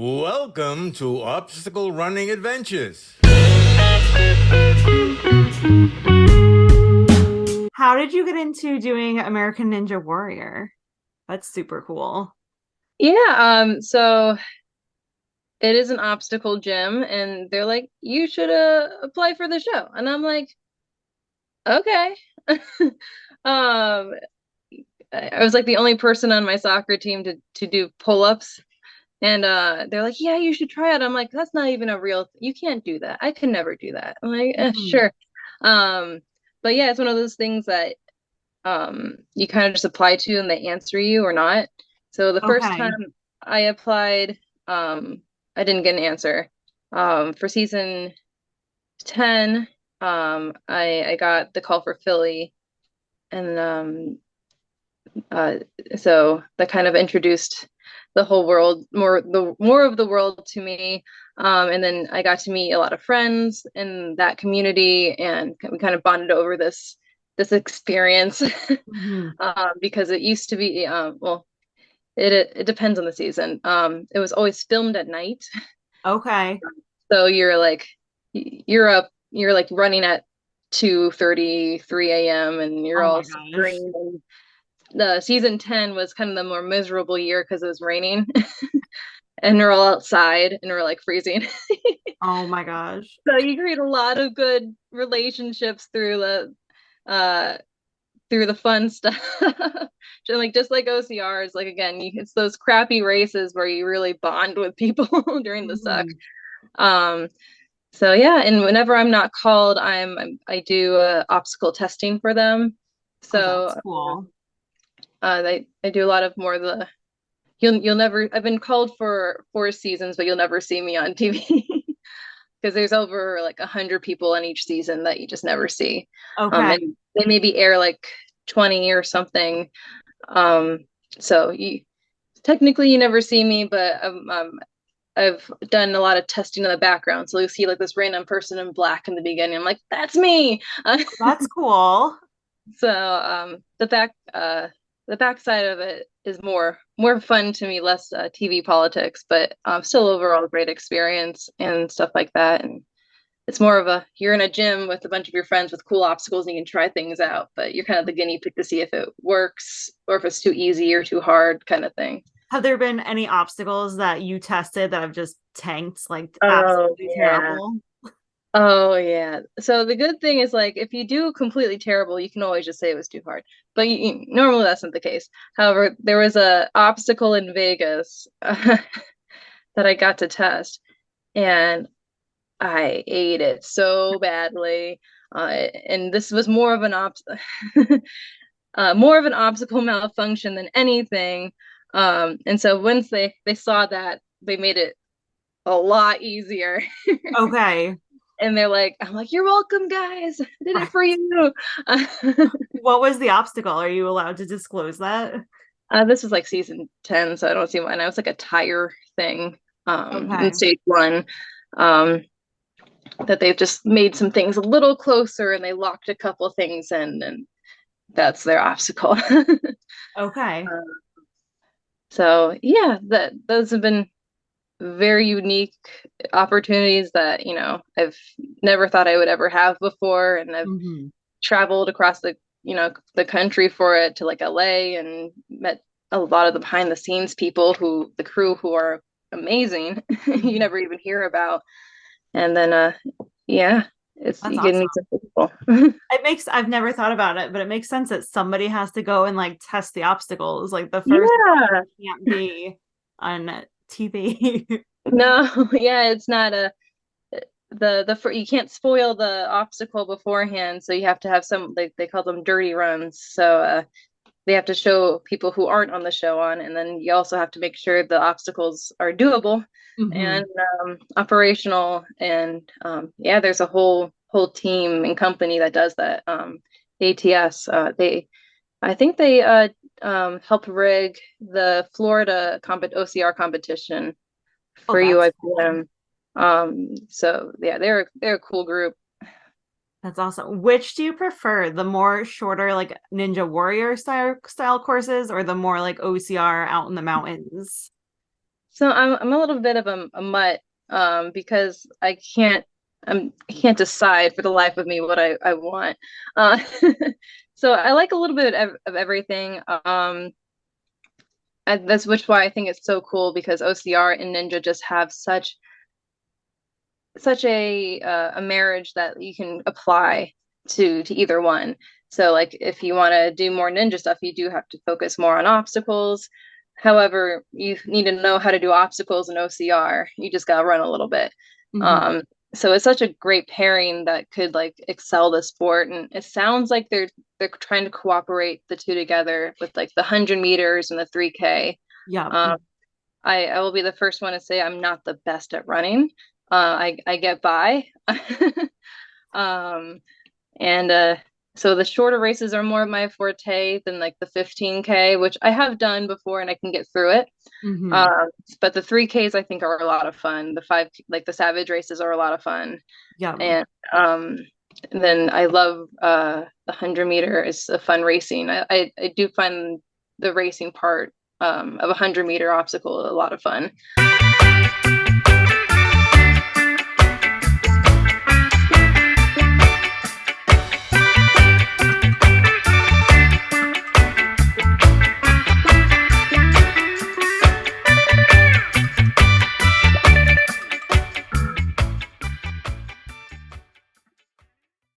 Welcome to Obstacle Running Adventures. How did you get into doing American Ninja Warrior? That's super cool. So it is an obstacle gym, and they're like, you should apply for the show. And I'm like, okay. Um, I was like the only person on my soccer team to do pull-ups. And they're like, yeah, you should try it. I'm like, that's not even a real you can't do that. I can never do that. I'm like, Mhm. sure. Um, but yeah, it's one of those things that you kind of just apply to and they answer you or not. So the first time Okay. I applied, I didn't get an answer. For season 10, I got the call for Philly, and uh so that kind of introduced the whole world, more of the world to me. And then I got to meet a lot of friends in that community, and we kind of bonded over this experience. Mhm. Because it used to be, well, it depends on the season. It was always filmed at night, Okay. so you're like running at 2:33 a.m. and you're Oh all my gosh. green. And the season 10 was kind of the more miserable year because it was raining, and we're all outside and we're like freezing. Oh my gosh. So you create a lot of good relationships uh through the fun stuff. Just like OCRs, like again, it's those crappy races where you really bond with people during the suck. Mhm. Um, so yeah, and whenever I'm not called, I do obstacle testing for them. Oh, that's So cool. I do a lot of more of the you'll never I've been called for 4 seasons, but you'll never see me on TV because there's over like 100 people in each season that you just never see. Okay. And they maybe air like 20 or something. Um, so you technically you never see me, but I've done a lot of testing in the background. So you'll see like this random person in black in the beginning. I'm like, that's me. That's cool. So the back side of it is more fun to me, less TV politics, but still overall great experience and stuff like that. And it's more of a you're in a gym with a bunch of your friends with cool obstacles and you can try things out, but you're kind of the guinea pig to see if it works or if it's too easy or too hard kind of thing. Have there been any obstacles that you tested that have just tanked, like Oh absolutely yeah. terrible? Oh yeah. So the good thing is like if you do completely terrible, you can always just say it was too hard. But normally that's not the case. However, there was a obstacle in Vegas that I got to test, and I ate it so badly. And this was more of an more of an obstacle malfunction than anything. And so once they saw that, they made it a lot easier. Okay. And I'm like, you're welcome, guys. I did it for you. What was the obstacle? Are you allowed to disclose that? This was like season 10, so I don't see why. And I was like a tire thing in Okay. stage one. Um, that they've just made some things a little closer and they locked a couple things in, and that's their obstacle. Okay. So yeah, those have been very unique opportunities that, I've never thought I would ever have before. And I've Hmm. traveled across the country for it to like LA and met a lot of the behind the scenes people the crew who are amazing. You Hmm. never even hear about. And then yeah, That's you get to awesome. meet some people. I've never thought about it, but it makes sense that somebody has to go and like test the obstacles. Like the first Yeah. can't be on TV. No, yeah, it's not you can't spoil the obstacle beforehand, so you have to have they call them dirty runs. So they have to show people who aren't on the show on, and then you also have to make sure the obstacles are doable Hmm. and operational. And yeah, there's a whole team and company that does that. ATS, I think they help rig the Florida OCR competition Oh, for that's cool. UIPM. So yeah, they're a cool group. That's awesome. Which do you prefer? The more shorter, like Ninja Warrior style courses, or the more like OCR out in the mountains? So I'm a little bit of a mutt because I can't decide for the life of me what I want. Uh, so I like a little bit of everything. And that's which why I think it's so cool because OCR and Ninja just have such a marriage that you can apply to either one. So like if you want to do more ninja stuff, you do have to focus more on obstacles. However, you need to know how to do obstacles in OCR. You just gotta run a little bit. Mhm. So it's such a great pairing that could like excel the sport. And it sounds like they're trying to cooperate the two together with like the 100 meters and the 3K. Yeah. Um, I will be the first one to say I'm not the best at running. I get by. Um, and so the shorter races are more of my forte than like the 15K, which I have done before and I can get through it. Mhm. Um, but the 3Ks I think are a lot of fun. The five, like the Savage races are a lot of fun. Yeah. And then I love the 100 meter is a fun racing. I do find the racing part of a 100 meter obstacle a lot of fun.